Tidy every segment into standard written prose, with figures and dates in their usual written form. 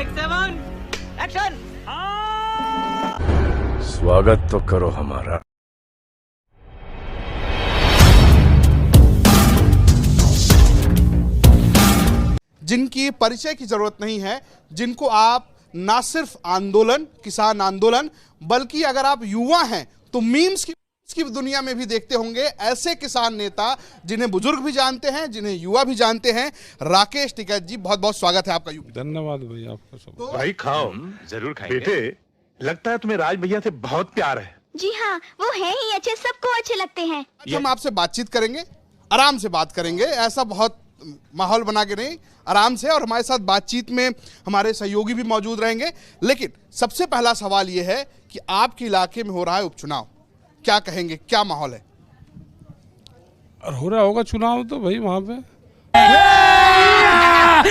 Take 7 action. स्वागत तो करो हमारा। जिनकी परिचय की जरूरत नहीं है, जिनको आप ना सिर्फ आंदोलन, किसान आंदोलन, बल्कि अगर आप युवा हैं तो मीम्स की दुनिया में भी देखते होंगे, ऐसे किसान नेता जिन्हें बुजुर्ग भी जानते हैं, जिन्हें युवा भी जानते हैं। राकेश टिकैत जी, बहुत बहुत स्वागत है आपका। धन्यवाद भाई आपका सब। तो भाई खाओ, जरूर खाएंगे। बेटे लगता है तुम्हें राज भैया से बहुत प्यार है। जी हाँ, वो है ही अच्छे, सबको अच्छे लगते हैं। आज हम आपसे बातचीत करेंगे, आराम से बात करेंगे, ऐसा बहुत माहौल बना के नहीं, आराम से। और हमारे साथ बातचीत में हमारे सहयोगी भी मौजूद रहेंगे। लेकिन सबसे पहला सवाल यह है कि आपके इलाके में हो रहा है उपचुनाव, क्या कहेंगे, क्या माहौल है? और हो रहा होगा चुनाव तो भाई वहाँ पे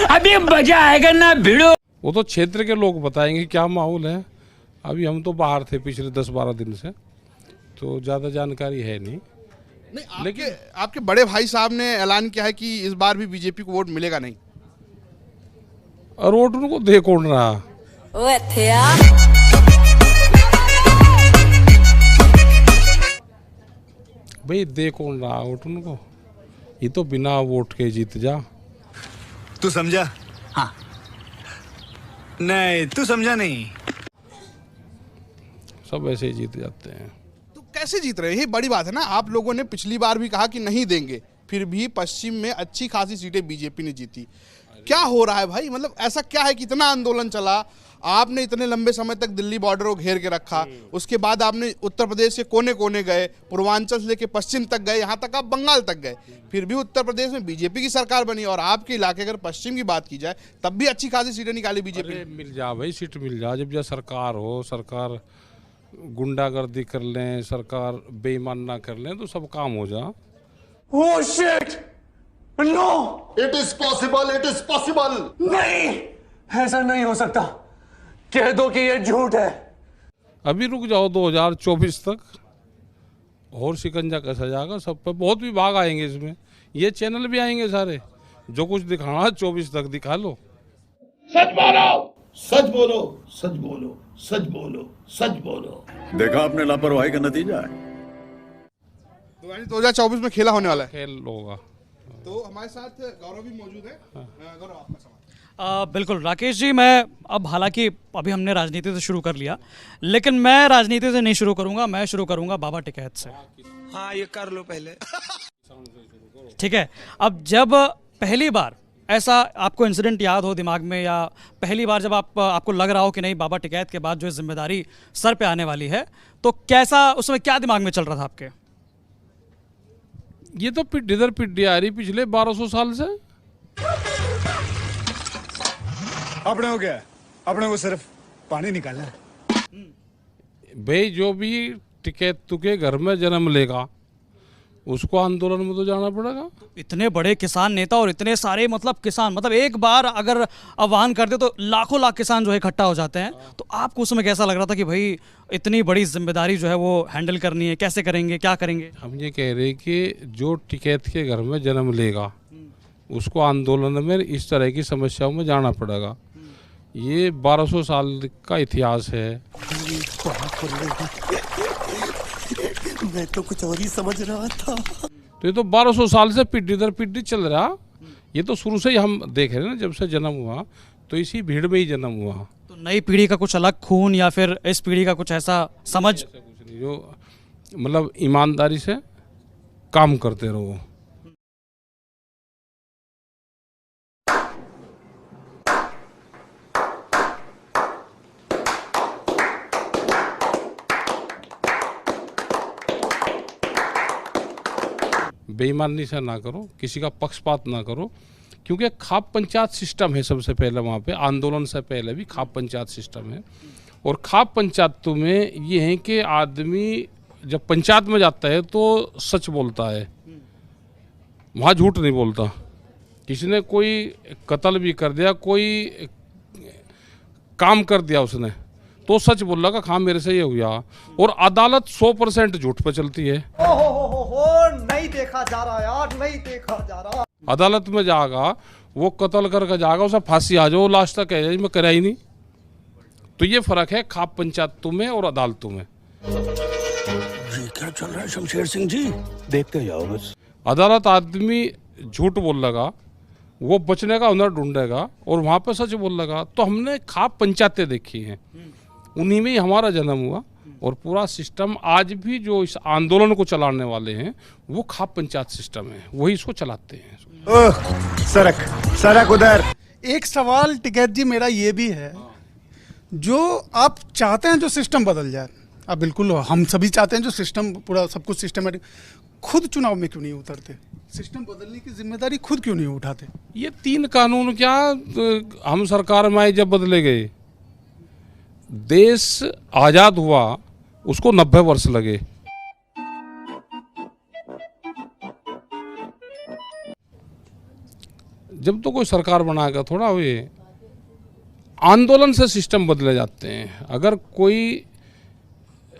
अभी मजा आएगा ना भिड़ो। वो तो क्षेत्र के लोग बताएंगे क्या माहौल है। अभी हम तो बाहर थे पिछले 10-12 दिन से, तो ज़्यादा जानकारी है नहीं। नहीं, आपके बड़े भाई साहब ने ऐलान किया है कि इस बार भी बीजेपी को वोट मिलेगा नहीं। और वोट उनको दे कौन रहा? भाई दे कौन रहा वोट उनको? ये तो बिना वोट के जीत जा। तू समझा? हाँ। नहीं तू समझा नहीं। सब ऐसे ही जीत जाते हैं। तो कैसे जीत रहे हैं, ये बड़ी बात है ना। आप लोगों ने पिछली बार भी कहा कि नहीं देंगे, फिर भी पश्चिम में अच्छी खासी सीटें बीजेपी ने जीती। क्या हो रहा है भाई? मतलब ऐसा क्या है कि इतना आंदोलन चला, आपने इतने लंबे समय तक दिल्ली बॉर्डर को घेर के रखा, उसके बाद आपने उत्तर प्रदेश के कोने कोने गए, पूर्वांचल से लेकर पश्चिम तक गए, यहाँ तक आप बंगाल तक गए, फिर भी उत्तर प्रदेश में बीजेपी की सरकार बनी। और आपके इलाके अगर पश्चिम की बात की जाए तब भी अच्छी खासी सीटें निकाली बीजेपी ने। मिल जा भाई, सीट मिल जा। जब सरकार हो, सरकार गुंडागर्दी कर लें, सरकार बेईमान ना कर लें, तो सब काम हो जा। Oh shit! No! It is possible, it is possible. नहीं, ऐसा नहीं हो सकता। कह दो कि ये झूठ है। अभी रुक जाओ 2024 तक, और शिकंजा कैसा जाएगा सब पे। बहुत विभाग आएंगे इसमें, ये चैनल भी आएंगे सारे। जो कुछ दिखाना 24 तक दिखा लो। सच बोलो, सच बोलो, सच बोलो, सच बोलो, सच बोलो। देखा आपने लापरवाही का नतीजा है। 2024 में खेला होने वाला है। खेल होगा। तो हमारे साथ गौरव भी मौजूद है। गौरव, आपका सवाल। बिल्कुल राकेश जी, मैं अब हालांकि अभी हमने राजनीति से शुरू कर लिया, लेकिन मैं राजनीति से नहीं शुरू करूंगा, मैं शुरू करूंगा बाबा टिकैत से। हाँ ये कर लो पहले। ठीक है। अब जब पहली बार ऐसा आपको इंसिडेंट याद हो दिमाग में, या पहली बार जब आपको लग रहा हो कि नहीं बाबा टिकैत के बाद जो जिम्मेदारी सर पे आने वाली है, तो कैसा उसमें क्या दिमाग में चल रहा था आपके? ये तो इधर पिड्डी आ रही पिछले 1200 साल से। अपने को क्या है? अपने को सिर्फ पानी निकालना है। भाई जो भी टिकैत के घर में जन्म लेगा उसको आंदोलन में तो जाना पड़ेगा। इतने बड़े किसान नेता और इतने सारे मतलब किसान, मतलब एक बार अगर आह्वान करते तो लाखों लाख किसान जो है इकट्ठा हो जाते हैं। तो आपको उसमें कैसा लग रहा था कि भाई इतनी बड़ी जिम्मेदारी जो है वो हैंडल करनी है, कैसे करेंगे, क्या करेंगे? हम ये कह रहे हैं कि जो टिकैत के घर में जन्म लेगा उसको आंदोलन में इस तरह की समस्याओं में जाना पड़ेगा। ये 1200 साल का इतिहास है। मैं तो कुछ और ही समझ रहा था। तो ये तो 1200 साल से पीढ़ी दर पीढ़ी चल रहा। ये तो शुरू से ही हम देख रहे हैं ना, जब से जन्म हुआ तो इसी भीड़ में ही जन्म हुआ। तो नई पीढ़ी का कुछ अलग खून, या फिर इस पीढ़ी का कुछ ऐसा समझ? ऐसा कुछ नहीं, जो मतलब ईमानदारी से काम करते रहो। बेईमानी से ना करो, किसी का पक्षपात ना करो, क्योंकि खाप पंचायत सिस्टम है सबसे पहले। वहाँ पे आंदोलन से पहले भी खाप पंचायत सिस्टम है। और खाप पंचायतों में ये है कि आदमी जब पंचायत में जाता है तो सच बोलता है, वहाँ झूठ नहीं बोलता। किसी ने कोई कत्ल भी कर दिया, कोई काम कर दिया उसने, तो सच बोल रहा हाँ मेरे से ये हुआ। और अदालत 100% झूठ पे चलती है। नहीं देखा जा रहा यार, नहीं देखा जा रहा। अदालत में जाएगा वो कत्ल करके जाएगा, उसे फांसी आ जाओ, लास्ट तक कह मैं करा ही नहीं। तो ये फर्क है खाप पंचायतों में और अदालतों में। क्या चल रहा है शमशेर सिंह जी? देखते जाओ बस। अदालत आदमी झूठ बोल लगा, वो बचने का हुनर ढूंढेगा और वहाँ पे सच बोल लगा। तो हमने खाप पंचायतें देखी हैं, उन्हीं में ही हमारा जन्म हुआ। और पूरा सिस्टम आज भी जो इस आंदोलन को चलाने वाले हैं वो खाप पंचायत सिस्टम है, वही इसको चलाते हैं। सड़क सड़क उधर। एक सवाल टिकैत जी मेरा ये भी है, जो आप चाहते हैं जो सिस्टम बदल जाए, अब बिल्कुल हम सभी चाहते हैं जो सिस्टम पूरा सब कुछ सिस्टमेटिक, खुद चुनाव में क्यों नहीं उतरते? सिस्टम बदलने की जिम्मेदारी खुद क्यों नहीं उठाते? ये 3 कानून क्या हम सरकार में आए जब बदले गए? देश आज़ाद हुआ उसको 90 वर्ष लगे। जब तो कोई सरकार बनाएगा थोड़ा हुए, आंदोलन से सिस्टम बदले जाते हैं। अगर कोई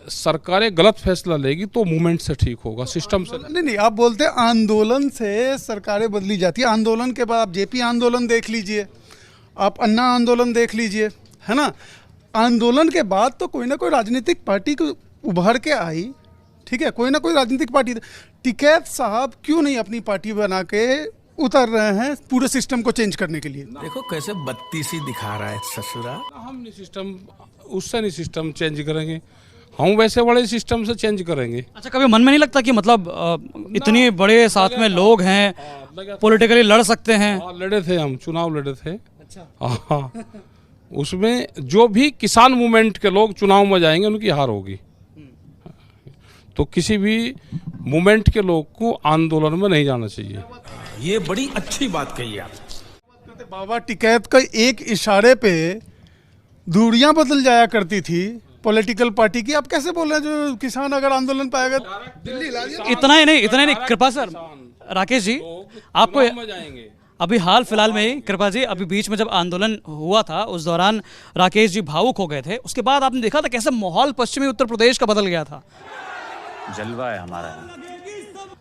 सरकारें गलत फैसला लेगी तो मूवमेंट से ठीक होगा, सिस्टम से नहीं, आप बोलते हैं आंदोलन से सरकारें बदली जाती है। आंदोलन के बाद आप जेपी आंदोलन देख लीजिए, आप अन्ना आंदोलन देख लीजिए, है ना। आंदोलन के बाद तो कोई ना कोई राजनीतिक पार्टी को उभर के आई, ठीक है, कोई ना कोई राजनीतिक पार्टी। टिकैत साहब क्यों नहीं अपनी पार्टी बना के उतर रहे हैं पूरे सिस्टम को चेंज करने के लिए? देखो कैसे बत्तीसी दिखा रहा है ससुरा। हम नहीं सिस्टम उससे नहीं सिस्टम चेंज करेंगे, हम वैसे बड़े सिस्टम से चेंज करेंगे। अच्छा, कभी मन में नहीं लगता कि मतलब इतनी बड़े साथ में लोग हैं, पॉलिटिकली लड़ सकते हैं? लड़े थे, हम चुनाव लड़े थे। अच्छा। उसमें जो भी किसान मूवमेंट के लोग चुनाव में जाएंगे उनकी हार होगी। तो किसी भी मूवमेंट के लोग को आंदोलन में नहीं जाना चाहिए। ये बड़ी अच्छी बात कही आप। बाबा टिकैत का एक इशारे पे दूरियां बदल जाया करती थी पॉलिटिकल पार्टी की। आप कैसे बोल रहे हैं जो किसान अगर आंदोलन पाएगा दिल्ली ला दिया? इतना ही नहीं, कृपा सर, राकेश जी आपको अभी हाल फिलहाल में ही, कृपा जी, अभी बीच में जब आंदोलन हुआ था उस दौरान राकेश जी भावुक हो गए थे। उसके बाद आपने देखा था कैसे माहौल पश्चिमी उत्तर प्रदेश का बदल गया था। जलवा है हमारा।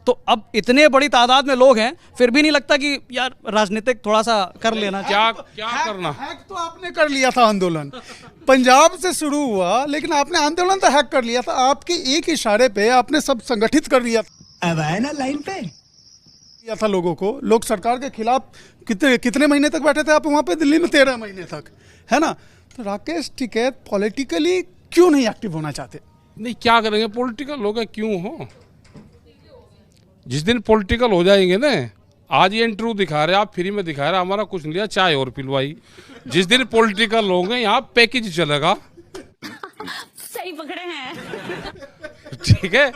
तो अब इतने बड़ी तादाद में लोग हैं, फिर भी नहीं लगता कि यार राजनीतिक थोड़ा सा कर लेना? क्या करना? हैक तो आपने कर लिया था आंदोलन, पंजाब से शुरू हुआ, लेकिन आपने आंदोलन तो हैक कर लिया था। आपके एक इशारे पे आपने सब संगठित कर लिया था। अब आए ना लाइन पे किया था लोगों को। लोग सरकार के खिलाफ कितने महीने तक बैठे थे आप वहाँ पे दिल्ली में? 13 महीने तक, है ना। तो राकेश टिकैत पॉलिटिकली क्यों नहीं एक्टिव होना चाहते? नहीं, क्या करेंगे? पॉलिटिकल लोग क्यों हो? जिस दिन पॉलिटिकल हो जाएंगे ना, आज ये इंटरव्यू दिखा रहे, आप फ्री में दिखा रहे, हमारा कुछ नहीं लिया, चाय और पिलवाई। जिस दिन पॉलिटिकल होंगे यहाँ पैकेज चलेगा। सही पकड़े हैं। ठीक है,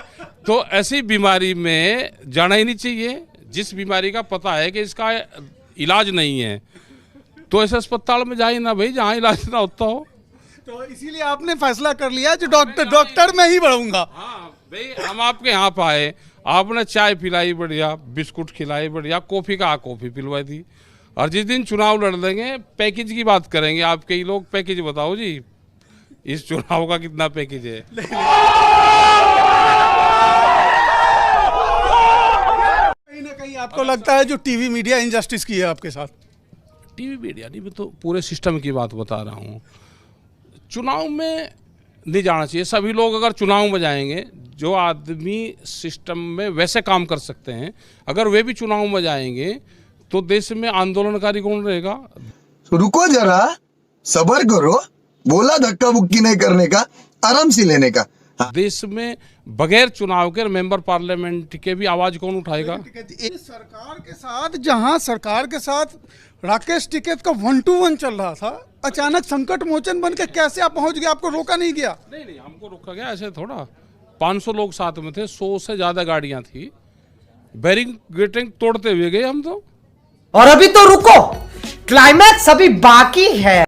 तो ऐसी बीमारी में जाना ही नहीं चाहिए। जिस बीमारी का पता है कि इसका इलाज नहीं है तो ऐसे अस्पताल में जाए ना भाई, जहाँ इलाज ना होता हो। तो इसीलिए आपने फैसला कर लिया जो डॉक्टर में ही बढ़ूंगा। हाँ भाई, हम आपके यहाँ पे आए, आपने चाय पिलाई बढ़िया, बिस्कुट खिलाई बढ़िया, कॉफ़ी का कॉफ़ी पिलवाई दी। और जिस दिन चुनाव लड़ देंगे पैकेज की बात करेंगे। आपके ही लोग पैकेज बताओ जी, इस चुनाव का कितना पैकेज है? कहीं ना कहीं आपको लगता है जो टीवी मीडिया इनजस्टिस की है आपके साथ? टीवी मीडिया नहीं, मैं तो पूरे सिस्टम की बात बता रहा हूँ। चुनाव में नहीं जाना चाहिए। सभी लोग अगर चुनाव में जाएंगे, जो आदमी सिस्टम में वैसे काम कर सकते हैं, अगर वे भी चुनाव में जाएंगे तो देश में आंदोलनकारी कौन रहेगा? तो रुको जरा, सब्र करो, बोला धक्का बुक्की नहीं करने का, आराम से लेने का। देश में बगैर चुनाव के मेंबर पार्लियामेंट के भी आवाज कौन उठाएगा? सरकार के साथ, जहां सरकार के साथ राकेश टिकैत का 1-to-1 चल रहा था, अचानक संकट मोचन बन के कैसे आप पहुंच गए? आपको रोका नहीं गया? नहीं, हमको रोका गया ऐसे थोड़ा। 500 लोग साथ में थे, 100 से ज्यादा गाड़ियां थी, बैरिकेडिंग तोड़ते हुए गए हम तो। और अभी तो रुको, क्लाइमैक्स अभी बाकी है।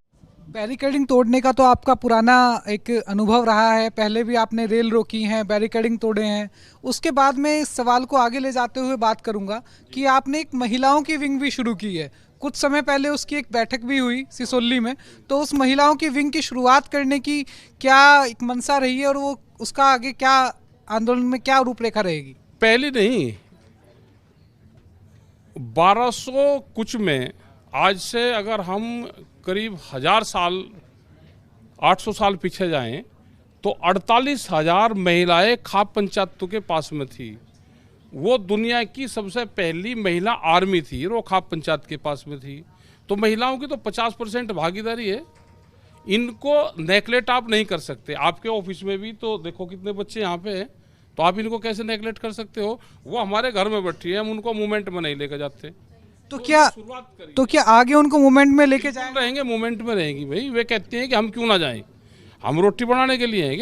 बैरिकेडिंग तोड़ने का तो आपका पुराना एक अनुभव रहा है, पहले भी आपने रेल रोकी हैं, बैरिकेडिंग तोड़े हैं। उसके बाद मैं इस सवाल को आगे ले जाते हुए बात करूंगा कि आपने एक महिलाओं की विंग भी शुरू की है। कुछ समय पहले उसकी एक बैठक भी हुई सिसोली में, तो उस महिलाओं की विंग की शुरुआत करने की क्या एक मंशा रही है और वो उसका आगे क्या आंदोलन में क्या रूपरेखा रहेगी? पहले नहीं, 1200 कुछ में आज से अगर हम करीब 1000 साल 800 साल पीछे जाएं तो 48,000 महिलाएं खाप पंचायतों के पास में थी। वो दुनिया की सबसे पहली महिला आर्मी थी, वो खाप पंचायत के पास में थी। तो महिलाओं की तो 50% भागीदारी है। इनको नेगलेक्ट आप नहीं कर सकते। आपके ऑफिस में भी तो देखो कितने बच्चे यहाँ पे हैं, तो आप इनको कैसे नेगलेक्ट कर सकते हो? वो हमारे घर में बैठी है, हम उनको मूवमेंट में नहीं लेकर जाते। तो क्या आगे उनको मूवमेंट में लेके जाएंगे? रहेंगे, मूवमेंट में रहेंगी भाई। वे कहते हैं कि हम क्यों ना जाएं, हम रोटी बनाने के लिए हैं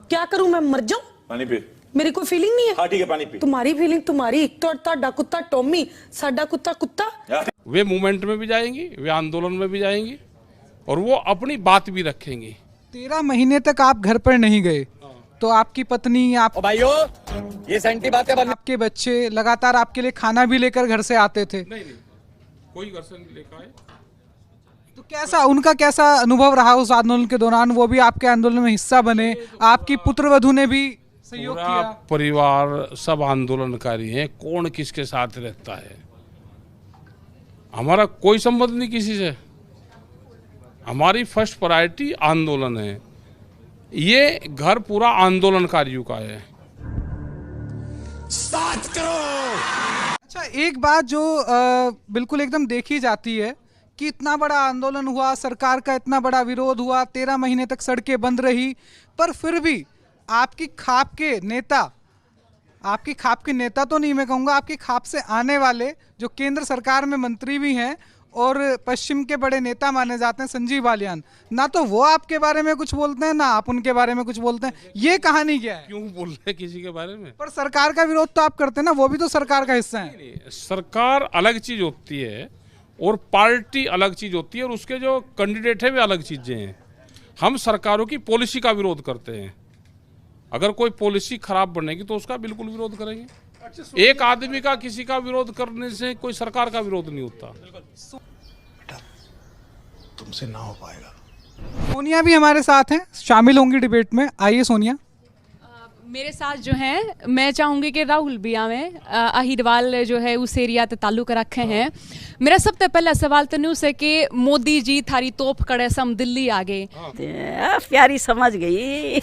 क्या करूं मैं, मर जाऊं? पानी पी। मेरी कोई फीलिंग नहीं है। हाँ ठीक है, पानी पी। तुम्हारी फीलिंग तुम्हारी, ਤੁਹਾਡਾ कुत्ता टॉमी, साडा कुत्ता कुत्ता। वे मूवमेंट में भी जाएंगी, वे आंदोलन में भी जाएंगी और वो अपनी बात भी रखेंगी। 13 महीने तक आप घर पर नहीं गए तो आपकी पत्नी, आप भाइयों ये सेंटी बात है, आपके बच्चे लगातार आपके लिए खाना भी लेकर घर से आते थे? नहीं, कोई घर से नहीं लेकर आए। तो उनका कैसा अनुभव रहा उस आंदोलन के दौरान? वो भी आपके आंदोलन में हिस्सा बने, आपकी पुत्रवधू ने भी सहयोग किया। परिवार सब आंदोलनकारी हैं, कौन किसके साथ रहता है, हमारा कोई संबंध नहीं किसी से। हमारी फर्स्ट प्रायोरिटी आंदोलन है। ये घर पूरा आंदोलनकारियों का है। अच्छा, एक बात जो बिल्कुल एकदम देखी जाती है कि इतना बड़ा आंदोलन हुआ, सरकार का इतना बड़ा विरोध हुआ, 13 महीने तक सड़कें बंद रही, पर फिर भी आपकी खाप के नेता तो नहीं मैं कहूँगा, आपकी खाप से आने वाले जो केंद्र सरकार में मंत्री भी हैं और पश्चिम के बड़े नेता माने जाते हैं, संजीव बालियान, ना तो वो आपके बारे में कुछ बोलते हैं ना आप उनके बारे में कुछ बोलते हैं। ये कहानी क्या है? क्यों बोल रहे हैं किसी के बारे में? पर सरकार का विरोध तो आप करते हैं ना, वो भी तो सरकार का हिस्सा है। नहीं, सरकार अलग चीज होती है और पार्टी अलग चीज होती है और उसके जो कैंडिडेट है वे अलग चीजें हैं। हम सरकारों की पॉलिसी का विरोध करते हैं। अगर कोई पॉलिसी खराब बनेगी तो उसका बिल्कुल विरोध करेंगे। एक आदमी का किसी का विरोध करने से कोई सरकार का विरोध नहीं होता। तुमसे ना हो पाएगा। सोनिया भी हमारे साथ हैं, शामिल होंगी डिबेट में। आइए सोनिया। मेरे साथ जो हैं, मैं चाहूँगी कि राहुल भी आवें। अहिरवाल जो है उस एरिया ते ताल्लुक रखे हैं। मेरा सबसे पहला सवाल तो न्यूज़ है कि मोदी जी थारी तोप कड़े सम दिल्ली आ गए। प्यारी समझ गई।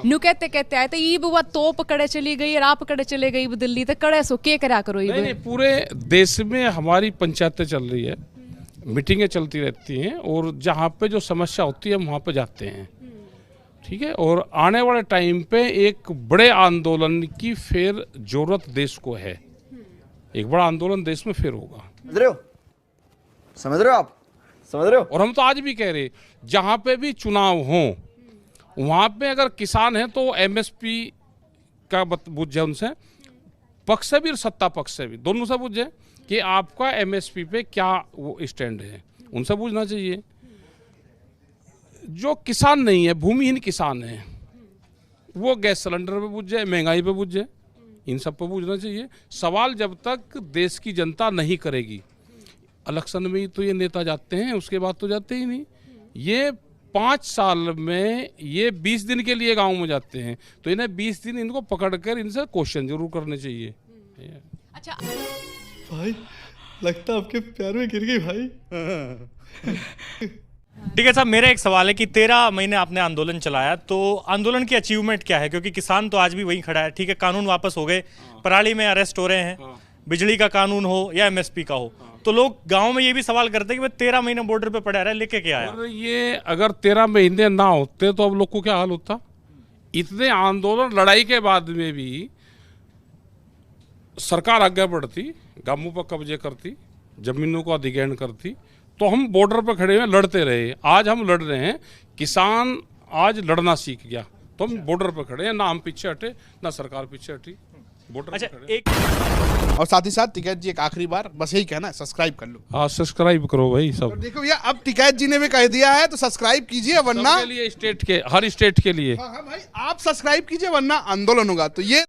नु कहते आए तो ईब वो तोप कड़े चली गई और आप कड़े चले गई दिल्ली, तो कड़े सो के करा करो। नहीं, पूरे देश में हमारी पंचायतें चल रही है, मीटिंगें चलती रहती हैं और जहाँ पे जो समस्या होती है हम वहाँ पे जाते हैं, ठीक है। और आने वाले टाइम पे एक बड़े आंदोलन की फिर जरूरत देश को है। एक बड़ा आंदोलन देश में फिर होगा। समझ रहे हो आप? समझ रहे हो? और हम तो आज भी कह रहे, जहाँ पे भी चुनाव हो वहाँ पे अगर किसान है तो एमएसपी का बुझ जाए, उनसे पक्ष से भी और सत्ता पक्ष से भी, दोनों से बुझ जाए कि आपका एमएसपी पे क्या वो स्टैंड है, उनसे पूछना चाहिए। जो किसान नहीं है, भूमिहीन किसान है, वो गैस सिलेंडर पे पूछ जाए, महंगाई पे पूछ जाए, इन सब पे पूछना चाहिए। सवाल जब तक देश की जनता नहीं करेगी, इलेक्शन में ही तो ये नेता जाते हैं, उसके बाद तो जाते ही नहीं। ये 5 साल में ये 20 दिन के लिए गांव में जाते हैं, तो इन्हें 20 दिन इनको पकड़कर इनसे क्वेश्चन जरूर करने चाहिए। अच्छा भाई, लगता आपके प्यार में गिर गई भाई। ठीक है साहब, मेरा एक सवाल है कि 13 महीने आपने आंदोलन चलाया, तो आंदोलन की अचीवमेंट क्या है? क्योंकि किसान तो आज भी वहीं खड़ा है। ठीक है, कानून वापस हो गए, पराली में अरेस्ट हो रहे हैं, बिजली का कानून हो या एमएसपी का हो, तो लोग गांव में ये भी सवाल करते हैं कि 13 महीने बॉर्डर पे पड़ा रहा है, लेके क्या आया? और ये अगर 13 महीने ना होते तो अब लोग को क्या हाल होता? इतने आंदोलन लड़ाई के बाद में भी सरकार आगे बढ़ती, गांवों पर कब्जे करती, जमीनों को अधिग्रहण करती, तो हम बॉर्डर पर खड़े हुए लड़ते रहे। आज हम लड़ रहे हैं, किसान आज लड़ना सीख गया, तो हम बॉर्डर पर खड़े हैं। ना हम पीछे हटे, ना सरकार पीछे हटी, बॉर्डर पर खड़े। और साथ ही साथ टिकैत जी, एक आखिरी बार बस यही कहना है, सब्सक्राइब कर लो। हाँ, सब्सक्राइब करो भाई सब। देखो भैया, अब टिकैत जी ने भी कह दिया है तो सब्सक्राइब कीजिए, वरना स्टेट के, हर स्टेट के लिए। हाँ भाई, आप सब्सक्राइब कीजिए वरना आंदोलन होगा। तो ये